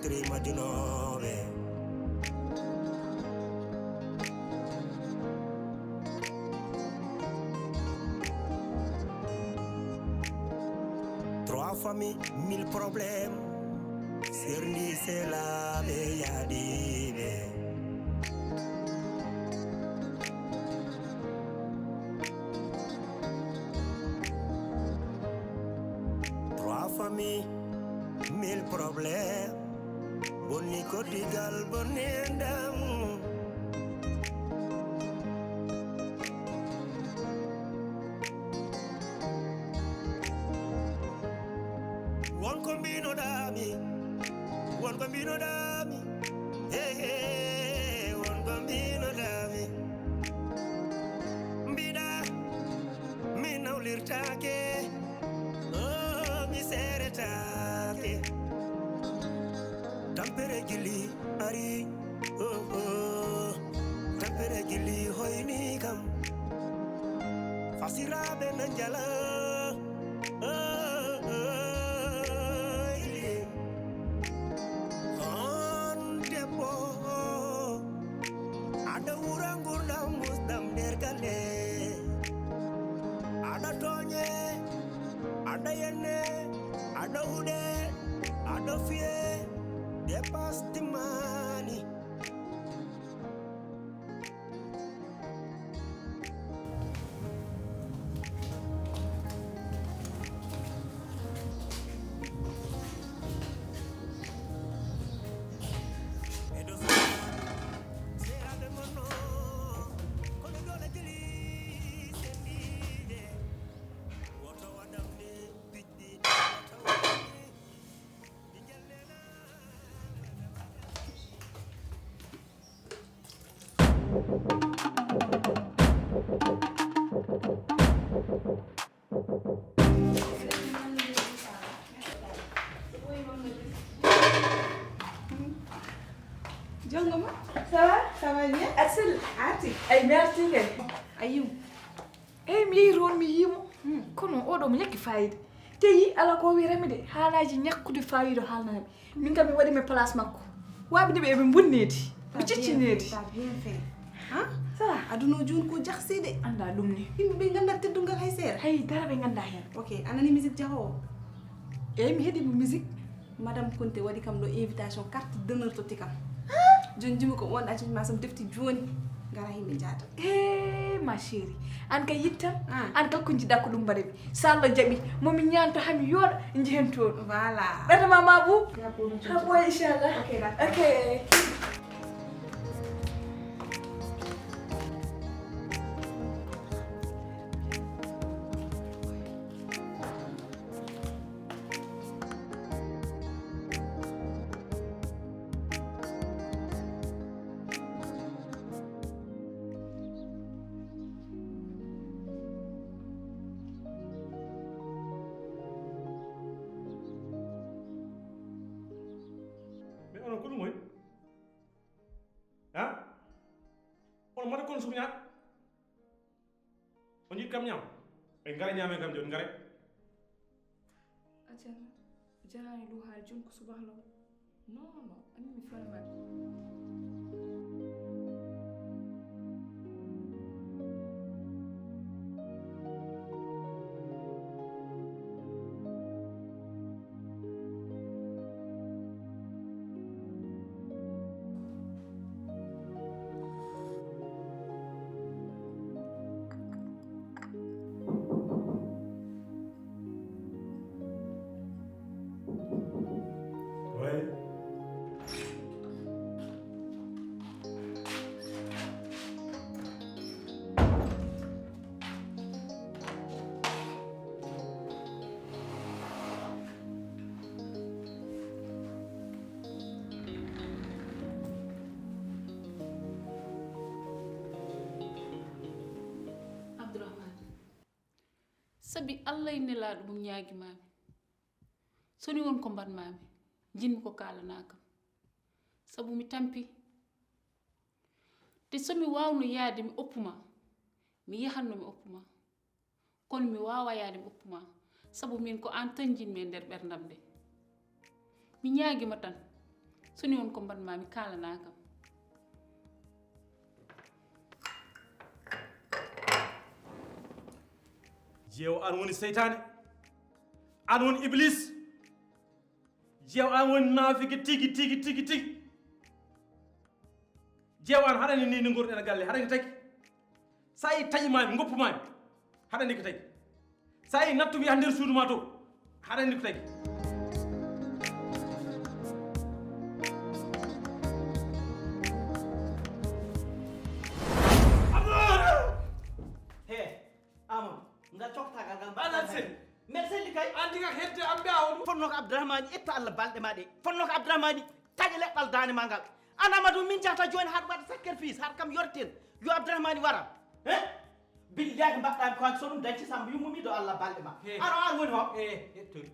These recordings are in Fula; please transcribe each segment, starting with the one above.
batterie majunove. Trois familles, mille problèmes. Serie, c'est la Réalisé. Trois familles, mille problèmes. Boni kotigal bonendam. One combino dami. One bambino dami, hey hey, one bambino dami. Mbida, mi naulirtake, oh mi seretake. Tampere gili ari, oh oh. Tampere gili hoini kam. Fasirabe nanjala, oh oh. Ada urang-urang musdam dergale. Ada tonye, ada yene, ada ude, ada fie, depas timani. Jongoma, ça va bien? Axel, Ati, ay merci ke. ayum. Mi ron mi yimo. Kono odo mi nyaki fayida. Teyi ala ko wi remide halaji nyakkude fayido halnabe. Min kam mi wadi me place makko. Wabi de be bunneti. Mi ciccineti. T'as bien fait. Hein? Ça va? Aduno jun ko jaxsi de. Anda dum ni. Yimɓe ɓe ganda teddungal hay seeɗa. Hay dara be ganda hen. Ok, anani musique jaho. Mi hedi mo musique. Madame Kunte waɗi kam ɗo invitation carte d'honneur totti kam. Joni jimi ko wonɗa accuji sam defti joni gara yimɓe jaata. Ma chérie. An kay yittam. An kal ko jidda ko dum bare bi. Sall jabi momi nyanto hami yoda njihen to. Voilà. Bata mama bu. Ya pour nous. Ha boy inshallah. Ok, d'accord. Ok. Ono ko moy ha on mata kon suñat on yi kam ñam e ngara ñame kam jon ngare Acha jarani lu hal jon ko subahlo non ami mi fala ma sabi allah ne laado mum nyaagi mami soni won ko mbat mami jinmi ko kalana kam sabu mi tampi te somi wawno yaade mi oppuma mi yahanno mi oppuma kono mi wawa yaade mi oppuma sabu min ko an tan jinmi e nder berdam de mi nyaagi ma tan so ni won ko mbanmami kalana kam jeew an woni seytane an woni iblis jeew an woni naafiki tigi jeew an haɗani ni ngurɗen galle haɗani tagi sa yi taƴimami goppumami haɗani ko tagi sa yi nattumi ha nder suudu ma to haɗani ko tagi fonno ko Abdourahmane etta Allah balɗe ma ɗe fonno ko Abdourahmane taƴa leɗɗal dande ma ngal an Amadou min jahata joni haɗa waɗa sacrifice haɗa kam yorten yo Abdourahmane wara billahi mbaɗɗami ko so ɗum dañci samba yummumi do Allah balɗe ma ano an woni ho hettori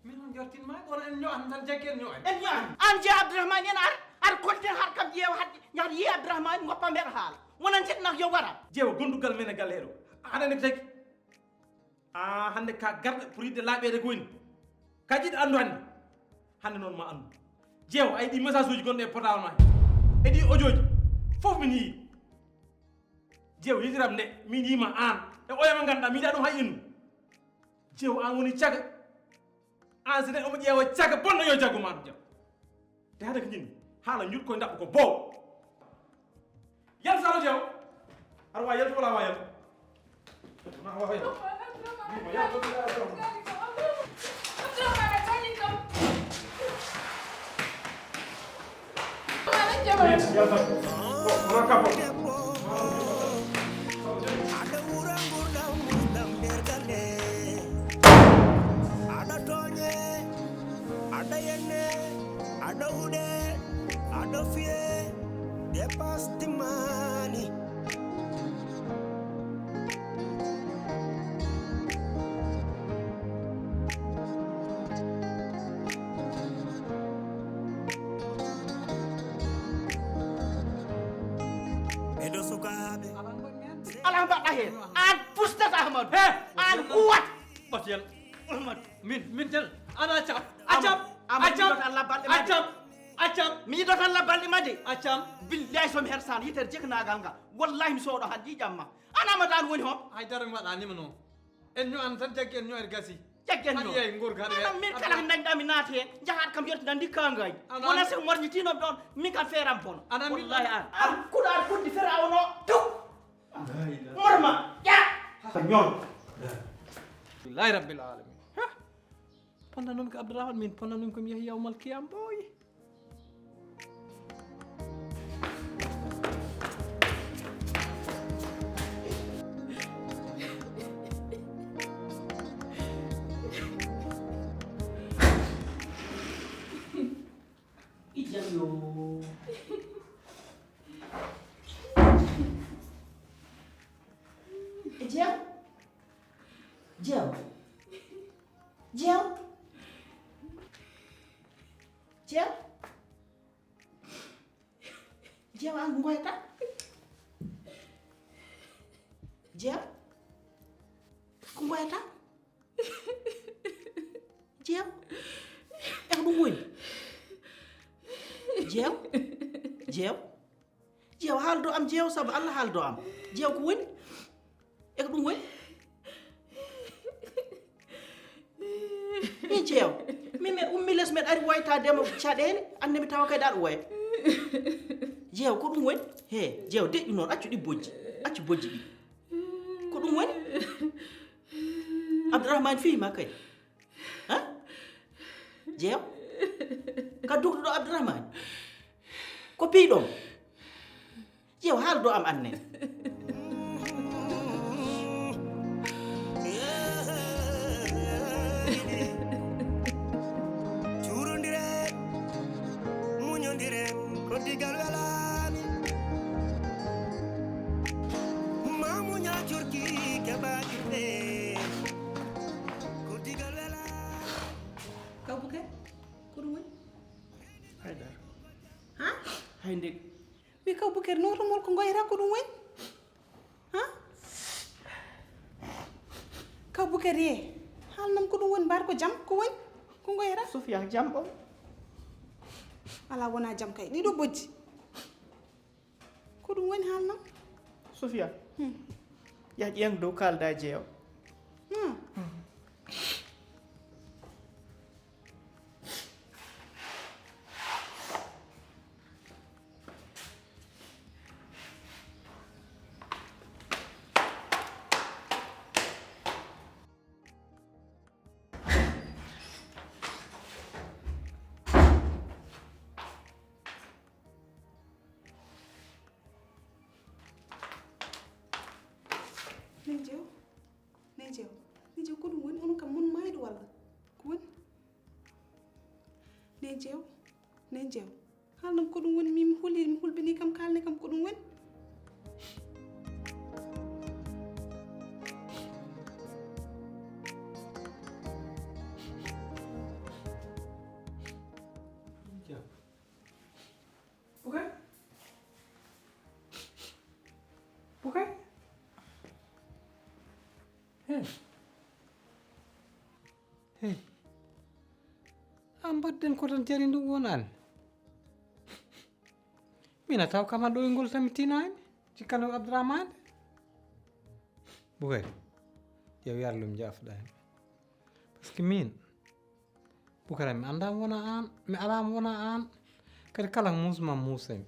min on jortinma on en ño'an tan jaggi en ño'an en ño'an an jeeya Abdourahmane en ar konten haɗa kam ƴeewa ñaata yiya Abdourahmane goppa mbeɗa haala wonan jetnak yo wara jeewa gondugal men e galle heɗo haɗani ko tagi hande ka garɗo pour yidde laaɓede ko woni ka jiɗɗo andu hande noon ma andu jeew ay ɗi message uji gonɗo e portable ma e ɗi audio ji fof min yii jeew yidiram nde min yima an e oyama ganduɗa mi yiɗa ɗum hay innu jeew an woni caga an so neɗɗo omo ƴeewa caga bonɗo yo jaggu ma ɗum jeew te hade ko jinni haala jutkoye daɓɓo ko bow yaltu salo jeew aɗa wawi yaltu wala wawi yaltu ma wawa yaltu ala mbaɗɗa hen an pustata Amadou an uwat ɓotel min tel ana cam accam mi yiɗot Allah balɗe ma de accam billahi somi hersano yitere jeknagal ngal wallahi mi sooɗo han ƴiƴamma an Amadou an woni hon haydara mi waɗanima noon en ño'an tan jaggi en ño'ere gasi jaggen haɗi yeey ngurga haɗi min kala ko dañɗa mi naati hen jahat kam yettuda ndikkangay wona siko morñitinoɓe ɗon min kam feeram bono wallahi an kuɗo an fuddi Firawn o tuk morma ƴa ñon billahi rabbil alamin ponda noon ko Abdourahmane min ponda noon komi yeehi yawmal qiyam ɓooyi jeew an ngoyta jeew ko ngoyta jeew e ko ɗum woni jeew haaldo am jeew saabu Allah haaldo am jeew ko woni e ko ɗum woni i jeew min meɗ ummi les meɗ ari woytademo caɗele ande mi tawa kayɗa ɗo woya jeew ko ɗum woni he jeew deƴƴu noon accu ɗi bojji accu bojji ɗi ko ɗum woni Abdourahmane fiyima kadi jeew ka dugɗoɗo Abdourahmane ko piiɗon jeew haaldo am annen wi kaw Bouker noto mol ko ngoyata ko ɗum woni kaw Bouker ye haalnam ko ɗum woni mbar ko jam ko woni ko ngoyata Sofia jam ɓon ala wona jam kay ɗiɗo bojji ko ɗum woni haalnam Sofia ya ƴeeng dow kalda jeew Nejew ko ɗum woni on kam mon mayɗo walla ko woni Nejew haalnam ko ɗum woni mi hulɓini kam kalne kam ko ɗum woni Bukay hey am badden ko tan jari ndu wonani mina taw kama ɗo e ngol tami tinani cikkano Abdourahmane Bukay ƴew yarlum jafɗani par ce que min Bukara mi andama wona an mi alama wona an kadi kala musma musami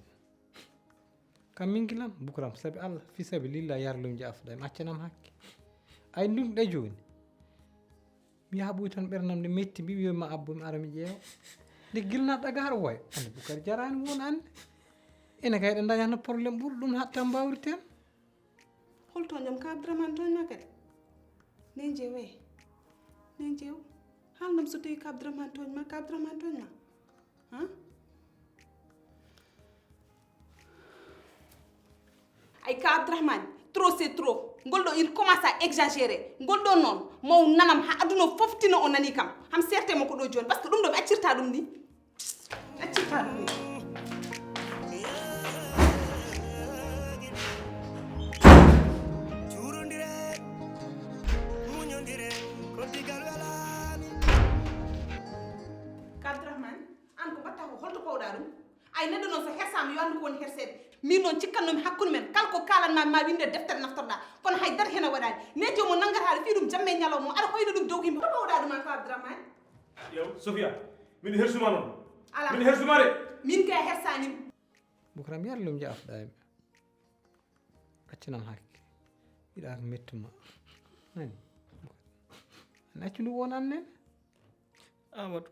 kam min gilam Bukaram sabi Allah fi sabi lillah yarlum jafɗani accanam hakke ay ndumɗe joni mi yaɓoy tan ɓernam nde metti mbi ma abbo mi ara mi ƴeewa nde gilnaɗo ɗagar woya ande Bukar jarani won ande ene kay ɗe dañatno probléme ɓuuri ɗum hatta mbawriten holto jam ka Abdourahmane toñma kadi Nejew haalnam so tawi ka Abdourahmane toñma ay ka Abdourahmane trop c'est trop ngol ɗo il commence à exagérer ngol ɗo noon maw nanam ha aduna foftino o nani kam ham certainement ko ɗo joni par ce que ɗum ɗo mi accirta ɗum ni ka Abdourahmane an ko mbatta ko holto pawɗa ɗum ay neɗɗo noon so hersama yo andu ko woni hersede min noon cikkannomi hakkude men kala ko kalanma ma winde deftere naftorɗa kono haydara hen a waɗani nejo mo nanggata fi ɗum jamme ñalawma aɗa hoyno ɗum dow yimɓe to pawɗa ɗuma ko Abdourahmane yow Sofia min hersuma noon ala min hersuma de min kay hersanima Bukaram yarlum jafɗami accanam hakke yiɗa ko mettuma nani an accu ndu wonan nen Amadou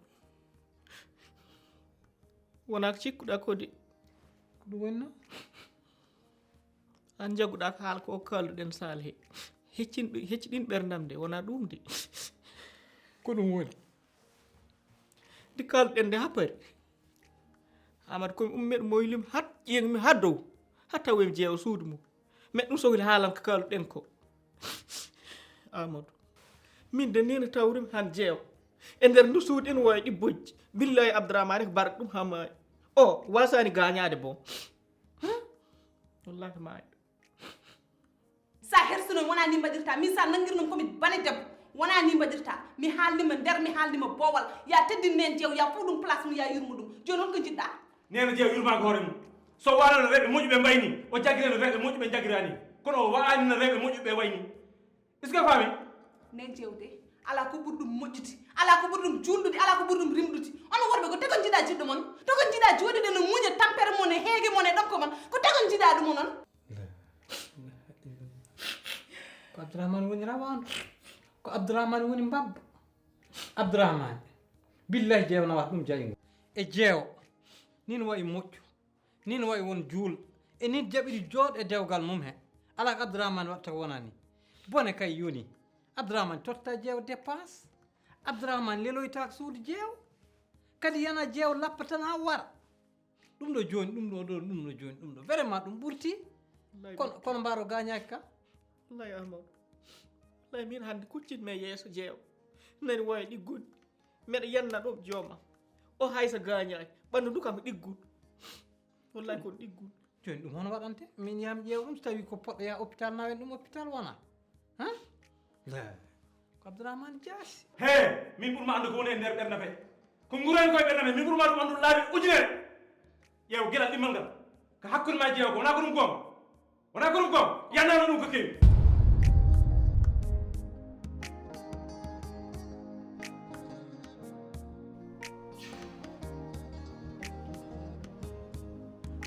wona ko cikkuɗa kodi ko ɗum woni noon an jaguɗa ko haala ko kalluɗen Sall he hecciɗin ɓerdam de wona ɗum de ko ɗum woni ndi kalluɗen nde ha pari Amadou komi ummeɗo moylimi hat ƴeengmi ha dow ha tawomi jeewa suudu mum mais ɗum sohli haalam ko kalluɗen ko Amadou min de nene tawrimi han jeewa e nder ndu suudu en woya ɗi bojji billahi Abdourahmane ko barɗa ɗum ha maayi o wasani gañade bon wallahi maayi sa hersuno wona ni mbaɗirta min sa nanguirnum komi bane debbo wona ni mbaɗirta mi haalnima nder mi haalnima boowal ya teddin nen jeew ya fo ɗum place mum ya yurmo ɗum joni holko jiɗɗa nena jeew yurmako hoore mum so wano rewɓe moƴƴuɓe mbayni o jagguireno rewɓe moƴƴuɓe jagguirani kono o wa'anino rewɓe moƴƴuɓe wayni est ce que faami nen jewde ala ko ɓuri ɗum moƴƴude ala ko ɓuri ɗum julɗude ala ko ɓuri ɗum rimɗude onon worɓe ko tegon jiiɗa jiɗɗo moon tegon jiiɗa joɗude no muña tampere mon e heege mon e ɗokko mon ko tegon jiiɗa ɗum onon ko Abdourahmane woni rawanɗo ko Abdourahmane woni mbabba Abdourahmane billahi jeewna wat ɗum jaygo e jeewo nin wayi moƴƴu nin wayi won juul e nin jaɓiri jooɗo e dewgal mum he ala ko Abdourahmane watta ko wona ni bone kay yoni Abdourahmane totta jeew dépense Abdourahmane leloyta suudu jeew kadi yana jeew lappa tan ha wara ɗum ɗo joni ɗum ɗo vraiment ɗum ɓurti kono mbaro gañaki ka wallahi Amadou wallahi min hande kuccinmi e yeeso jeew nani woya ɗiggude mbeɗa yanna ɗo jooma o haysa gañaki ɓandu ndu kam ko ɗiggude wallahi kon ɗiggude joni ɗum hono waɗante min yami ƴeew ɗum so tawi ko poɗɗo ya hôpital nawen ɗum hôpital wona han ko Abdourahmane jaasi he min ɓurma andu ko woni e nder ɓernda fe ko nguren koye ɓernda fe min ɓurma ɗum andu laabi ujunere yew gelal ɗimmal ngal ko hakkude ma jeewa ko wona ko ɗum gonga wona ko ɗum gonga yannano ɗum ko kewi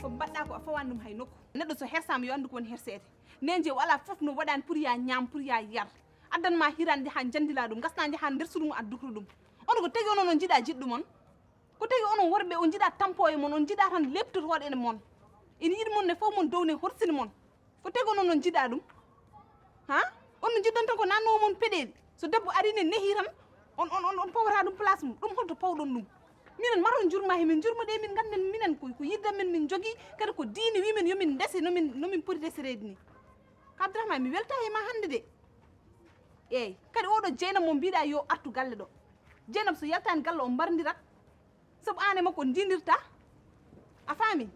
ko mbaɗɗa ko a fawan ɗum hay nokku neɗɗo so hersama yo andu ko woni hersede nen je wala foof no waɗani pour ya ñaam pour ya yar addanma hirande ha jandila ɗum gasnaji ha nder suudu mum addukru ɗum ono ko tagi onon on jiiɗa jiɗɗu mon ko tagi onon worɓe on jiiɗa tampo e mon on jiiɗa tan leptotoɗe ene mon ina yiɗi mon ne fof mon downe horsini mon ko tagi onon on jiiɗa ɗum ha on no jiɗɗon tan ko nannowo mon peɗeli so debbo ari ne nehi tan on pawata ɗum place mum ɗum holto pawɗon ɗum minen maron jurma he min jurmoɗe min ganden minen ko yidde men min jogui kadi ko diine wimen yomin dese nomin poti deserede ni ka Abdourahmane mi welta e ma hande de eyyi kadi oɗo Dieynaba mo mbiɗa yo artu galle ɗo Dieynaba so yaltani galle o mbardirat saabu an e makko dindirta a faami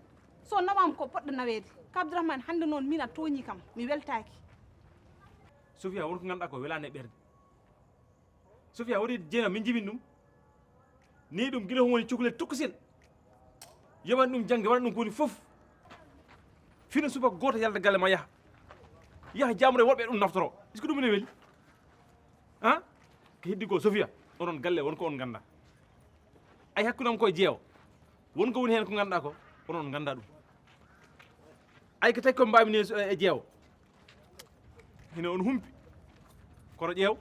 so nawama ko poɗɗo nawede ka Abdourahmane hande noon min a tooñi kam mi weltaki Sofia wonko ganduɗa ko welani e ɓerde Sofia waɗi Dieynaba min jibini ɗum ni ɗum guila woni cukalel tukkusen yewani ɗum jangde waɗa ɗum ko woni foof fino subaka goto yalda galle ma yaha jamuɗo e woɗɓe ɗum naftoro est ce que ɗum ene weeli han ko heddi ko Sofia onon galle wonko on ganda ay hakkudam koye jeewa wonko woni hen ko ganduɗa ko onon on ganda ɗum ay ko tagi ko mbawini e jeewa hino on humpi koto ƴeew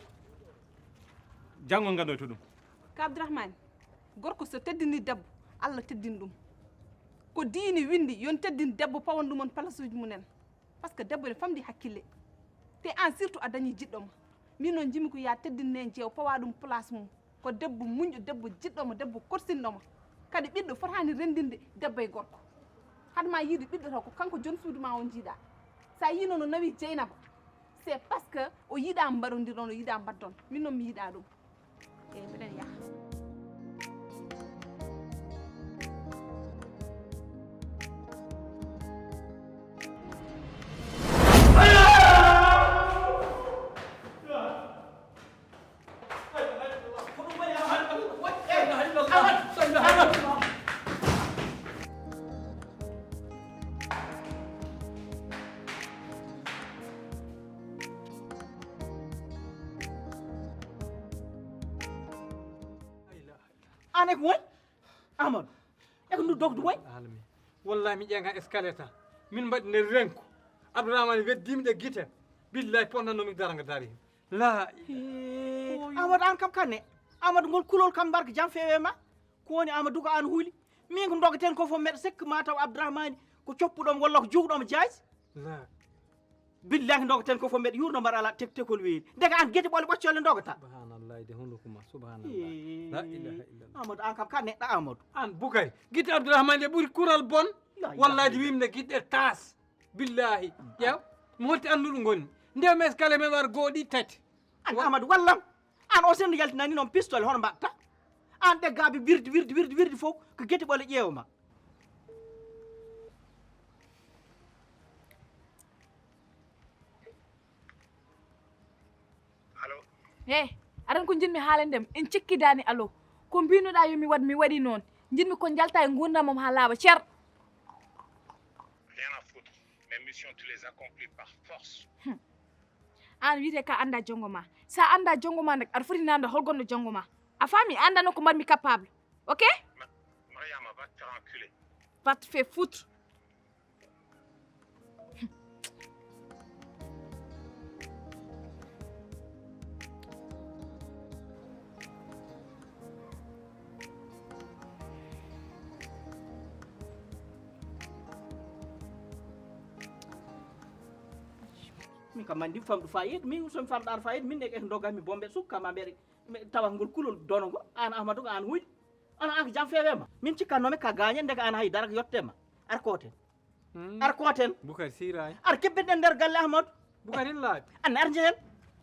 janggo gandoy to ɗum ka Abdourahmane gorko so teddini debbo Allah teddini ɗum ko diini windi yon teddini debbo pawan ɗum on place uji mumen par ce que debbo ne famdi hakkille te an surtout a dañi jiɗɗoma min noon jimi ko ya teddinne jeew pawa ɗum place mum ko debbo muñƴo debbo jiɗɗoma debbo korsinɗoma kadi ɓiɗɗo fotani rendinde debbo e gorko hadma yiide ɓiɗɗo taw ko kanko joni suudu ma on jiiɗa sa yino no nawi Dieynaba c'est parce que o yiiɗa mbaɗodiron o yiiɗa mbaddon min noon mi yiiɗa ɗum eyyi mbiɗen yaaha an eko woy Amadou eko ndu dogdu woy almi wallahi mi ƴeega escaleta min mbaɗi nder renko Abdourahmane weddimi ɗe guite billahi ponnannomi daranga dari la Amadou an kam kanne Amadou ngol kulol kam barka jam feewe ma ko woni Amadou ko an huuli min ko dogaten ko fof mbeɗa sikka ma taw Abdourahmane ko coppuɗomo walla ko juuɗomo jaysi la billahi dogaten ko fof mbeɗa yurno mbaɗa ala tektekol weeli ndega an guete ɓole ɓoccole dogata subhanallah de hundukuma subhanallah la ilaha illallah Amadou an kam ka neɗɗo Amadou an Boukary guite Abdourahmane ɗe ɓuuri kural bon wallahi de wimde guiɗɗe tas billahi ƴeew mi hotti anduɗo gonni ndewmi escale men war gooɗi tati an Amadou wallam an o senno yaltinani noon pistole hono mbatta an ɗeggaɓe wirdi fof ko guete ɓole ƴeewma e aɗan ko jinmi haalendem en cikkidani alo ko mbinoɗa yomi waɗ mi waɗi noon jinmi ko jalta e gurdamam ha laaɓa ceer Rien à foutre. Mes missions, tu les accomplis par force. an wiite ka anda jongo ma sa anda jongo ma nag aɗa foti namde holgonno jongo ma a faami andano ko mbarmi capable ok Mariama, va te faire enculer. va te faire foutre min kam mandi famɗu fayida min somi famɗano fayida min eko doggatmi bombe sukka ma mbeɗa tawa ngol kulol donogo an Ahmadou ko an huyɗi ana an ko jam fewema min cikkannome ka gañen ndeka an haydara ko yettema ar koten ar koten Boukary siray ar kebbinɗen nder galle Ahmadou Boukary en laaɓi an ar jehen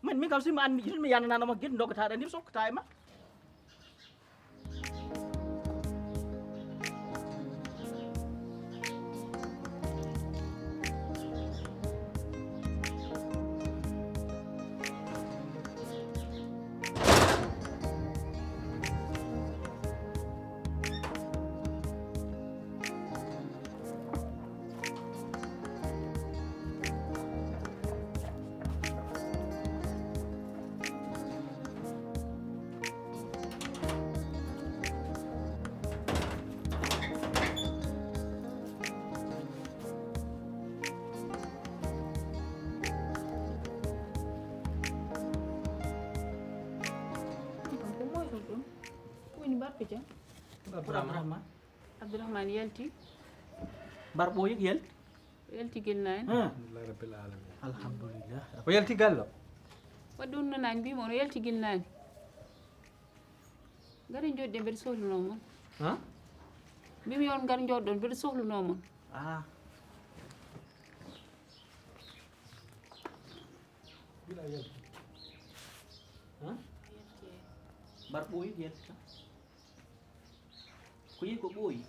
min kam simi an yiɗmi yannananoma gueɗe doggataɗa ndi sokkata e ma mbar pijan Abdourahmane Abdourahmane yalti mbar ɓooyi ko yalti yalti gilnani alhamdulillahi rabbil alamin alhamdulillah o yalti gallo wadde unnanani mbimo ono yalti gilnani gari joɗɗe mbeɗa sohluno mon han mbimi yon gar joɗɗon mbeɗa sohluno mon bila yalti han mbar ɓooyi ko yalti tan ko yi ko ɓooyi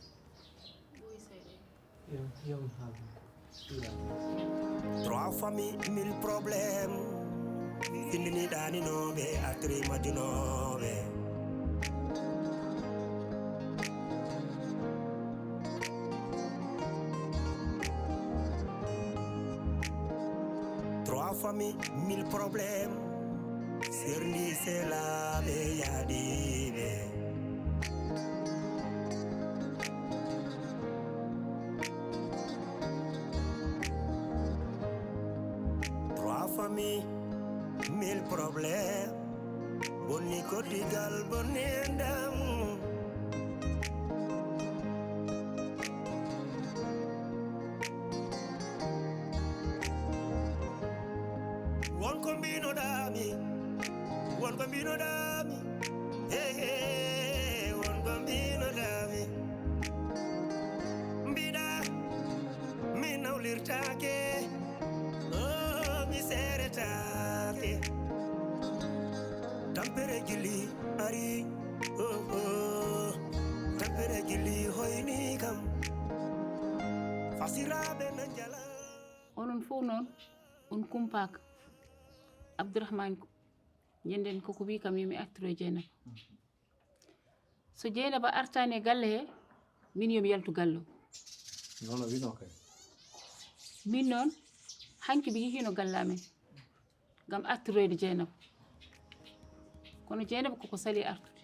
yom haal Trois familles, mille problèmes. Findini dani nobe, atri madinobe. Trois familles, mille problèmes. Sirni c'est la yadibe. Famille, mille problèmes. Boni cordigal, boni ndam. One combino dami, one combino dami. Hey, hey, one combino dami. Mbida, mi naulirtake. Serie take tampere gili ari tampere gili hoyni kam fasiraɓe na jala onon fof noon on kumpaka Abdourahmane ko ñanden koko wi kam yomi artiro Dieynaba so Dieynaba artani e galle he min yomi yaltu gallo non o wino kay min noon hanki mi yihino galle amen ngam artiroyde Dieynaba kono Dieynaba koko sali artude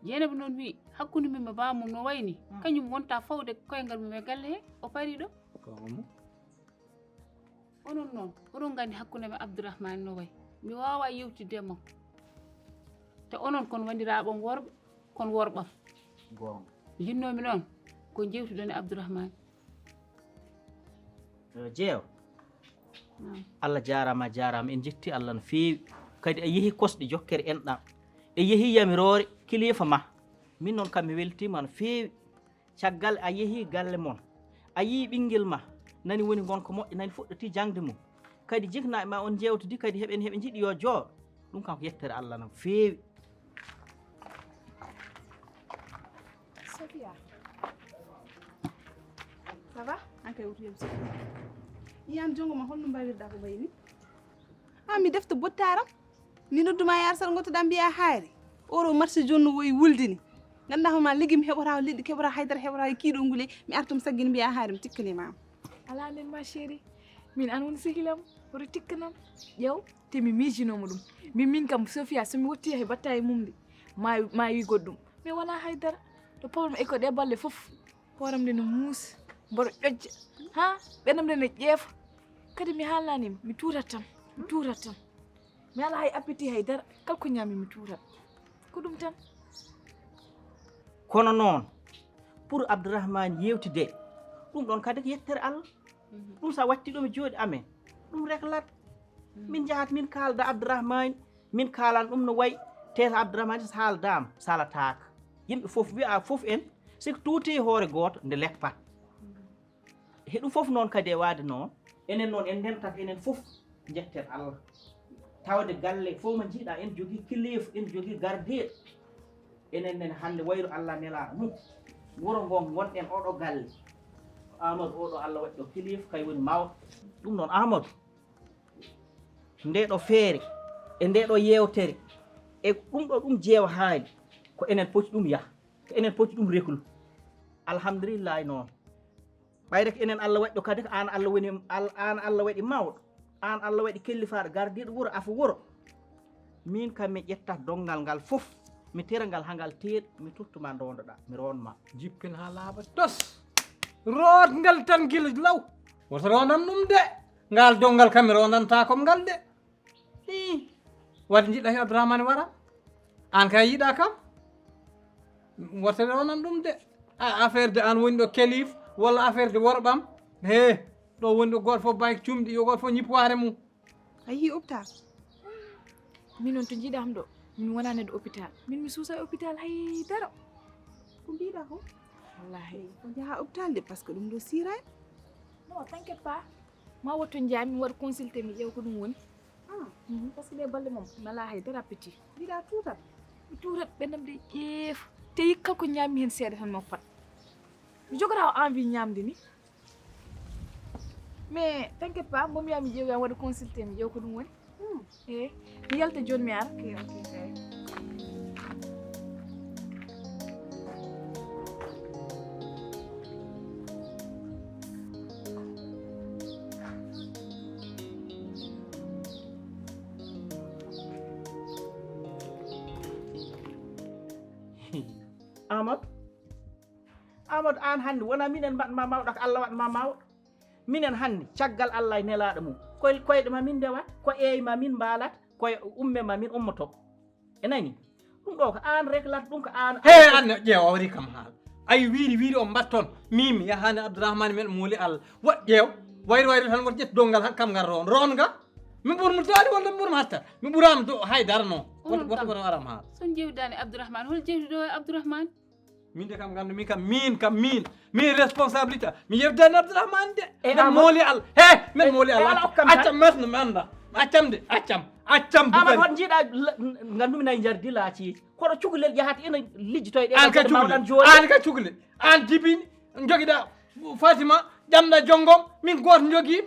Dieynaba noon wi hakkude min e bamum no wayni kañum wonta fawde koyngal mum e galle he o pari ɗo onon noon oɗon gandi hakkude me Abdourahmane no wayi mi wawa yewtidde e makko te onon kon wandiraɓon worɓe kon worɓam jinnomi noon ko jewtuɗon e Abdourahmane jeew Allah jarama en jetti Allah no feewi kadi a yeehi kosɗe jokkere enɗam e yeehi yamirore kilifa ma min noon kam mi weltima no feewi caggal a yeehi galle mon a yii ɓinguel ma nani woni gonka moƴƴo nani fuɗɗoti jangde mum kadi jiknaɓe ma on jewtodi kadi heɓe jiiɗi yo jooɗo ɗum kam ko yettere Allah no feewi Sophia ça va ankay wutuyam Sophia yiyam jongoma holno mbawirɗa ko bayni mi defta bottaram ni nodduma yar sara gottoɗa mbiya haari oɗo marché joni no woyi wuldini ganduɗa hoorema ligui mi heɓata liɗɗi keɓata haydara heɓata kiiɗo ngule mi artum saggui mbiya haari mi tikkanimama ala nden ma chéri min an woni sihilam oto tikkanam ƴew te mi miijinomo ɗum min kam Sophia somi wotti hay batta e mum de ma wi goɗɗum mais wala haydara to probléme e ko ɗe balle foof horam nde no muusa mboɗo ƴoƴja ha ɓenam nde ne ƴeefa kadi mi haalnanima mi turat tan mi ala hay appétit haydara kala ko ñaami mi turat ko ɗum tan kono noon pour Abdourahmane yewtide ɗum ɗon kadi ko yettere Allah ɗum sa watti ɗum e jooɗi amen ɗum reklat min jahat min kalda Abdourahmane min kalan ɗum no wayi teta Abdourahmane so haaldama salataka yimɓe foof wiya foof en siko tuuti hoore goto nde leppat he ɗum foof noon kadi e waade noon enen noon en ndentata enen foof jetten Allah tawde galle fof mo jiiɗa en jogui kilifa en jogui gardiɗo enen nen hande wayru Allah nelaɗo mum wuro ngon gonɗen oɗo galle Amadou oɗo Allah waɗi ɗo kilifa kay woni mawɗo ɗum noon Amadou ndeɗo feere e ndeɗo yewtere e ɗum ɗo ɗum jeewa haali ko enen poti ɗum yaha ko enen poti ɗum reklu alhamdulillahi noon ɓayde ko enen Allah waɗi ɗo kadi ko an Allah woni an Allah waɗi mawɗo an Allah waɗi kellifaɗo gardiɗo wuuro afa wuuro min kam mi ƴettat dongal ngal fof mi tera ngal hangal teeɗ mi tottuma ndondoɗa mi ronma jippin ha laaɓa tos root ngal tan gila law woto ronan ɗum de ngal dongal kam mi ronanta kom ngal de wadde jiɗɗa he Abdourahmane wara an kay yiɗa kam wotere onan ɗum de affaire de an woni ɗo kelif walla affaire de worɓam he ɗo woni ɗo goto fof bayko cumɗi yo goto fof ñippoire mum a yii hôpital min noon to jiiɗam ɗo min wona neddo hôpital min mi suusa hôpital haydara ko mbiɗa ko wallahi ko jaha hôpital de par ce que ɗum ɗo siray non t'inquiète pas ma wotto jaha min waɗa consulté mi ƴeew ko ɗum woni par ce que ɗe balle mom nala haydara petit mbiɗa tutat mi tuurat ɓendam de ƴeef te yikkal ko ñaami hen seeɗa tan moppat mi jogata envie ñamde ni mais t'inquiète pas momi yami ƴeew yam waɗa consulté mi ƴeew ko ɗum woni mi yalta joni mi ara amadou an hannde wona minen mbaɗma mawɗo ko allah waɗma mawɗo minen hannde caggal allah e nelaɗo mum koyɗe ma min ndewat ko eeyma min mbaalat koye umme ma min ummoto e nani ɗum ɗo ko an réglata ɗum ko an he anne ƴeew o wari kam haala ayi wiiri o mbatton mimi yahani abdourahmane men mooli allah waɗ ƴeew wayri tan woto ƴettu dongal han kam ngar ronga min ɓurmo daari walla mi ɓurmo hatta mi ɓurama do haydara noon woto waram haala son jewdani abdourahmane hol jewtuɗo e abdourahmane min de kam gandu min responsabilité mi yewdani abdourahmane de men mooli allah he men mooli allah accam mesno mi anda accam de accam amadou hot jiiɗa gandumi nayi jardi laaciji koɗo cukalel yahata ina lijjitoye an ka cukalel an jibini joguiɗa fatima ƴamɗa jonggom min goto jogui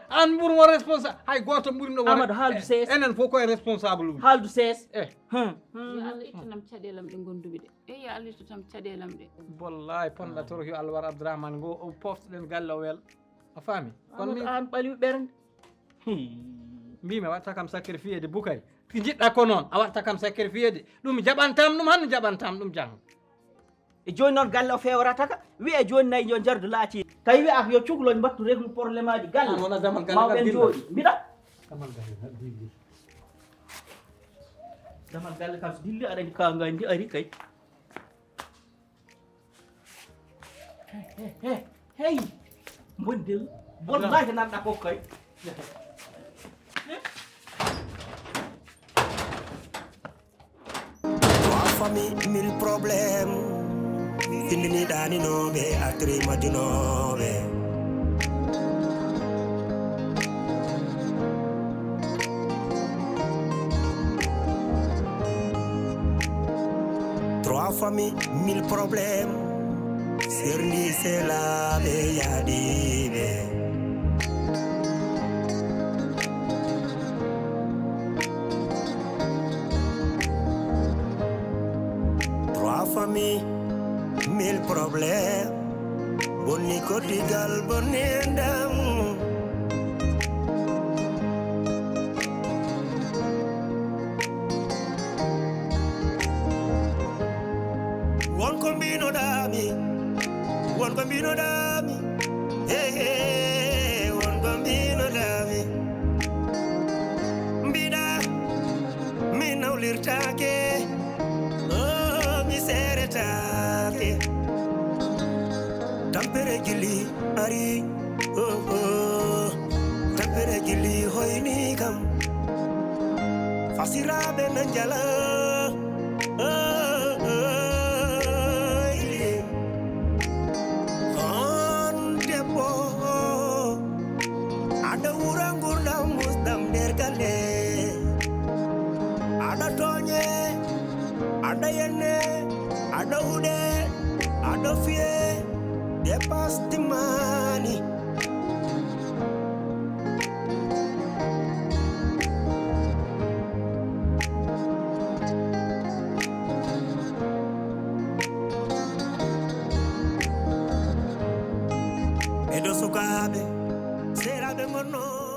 an ɓurmo responsable hay goto ɓuurimi ɗo amadou haaldu sees enen fof koye responsable uji haaldu sees yo allah ittanam caɗelam ɗe gonduɓe ɗe yo allah ittatam caɗelam ɗe wallahi ponɗa toro yo allah waɗa abdourahmane ngo o poftoɗen galle o weela a faami kono min an ɓaliwi ɓernde mbimi a watta kam sacrifié de Boukary ko jiɗɗa ko noon a watta kam sacrifié de ɗum jaɓantam ɗum hande jaɓantam ɗum jang e joni noon galle o fewrata ka wiye joni nayi yo jardu laaciji tawi wiya yo cukloñ mbattu réglu probléme aji galle wona damal galle mawɓen jooɗi mbiɗa damal galle dilli damal galle kam so dilli aɗa andi kawga ndi ari kay hey bondel wallahi nanɗa ko kay Trois familles, mille problèmes. Findini dani nobe, atri madinobe. Trois familles, mille problèmes. Sirni c'est la yadibe. Trois familles, mille problèmes. Boni kotigal boni ndam. Won kombino dami, hey, won kombino dami. Mbida, mi nawlirtake. Tampere gili ari tampere gili hoyni kam fasiraɓe na jala on debbo aɗa wura gurdam musɗam nder galle aɗa toñe aɗa yenne aɗa huɗe aɗa fiye dépasse the money. Edo sukabe, serabe mono.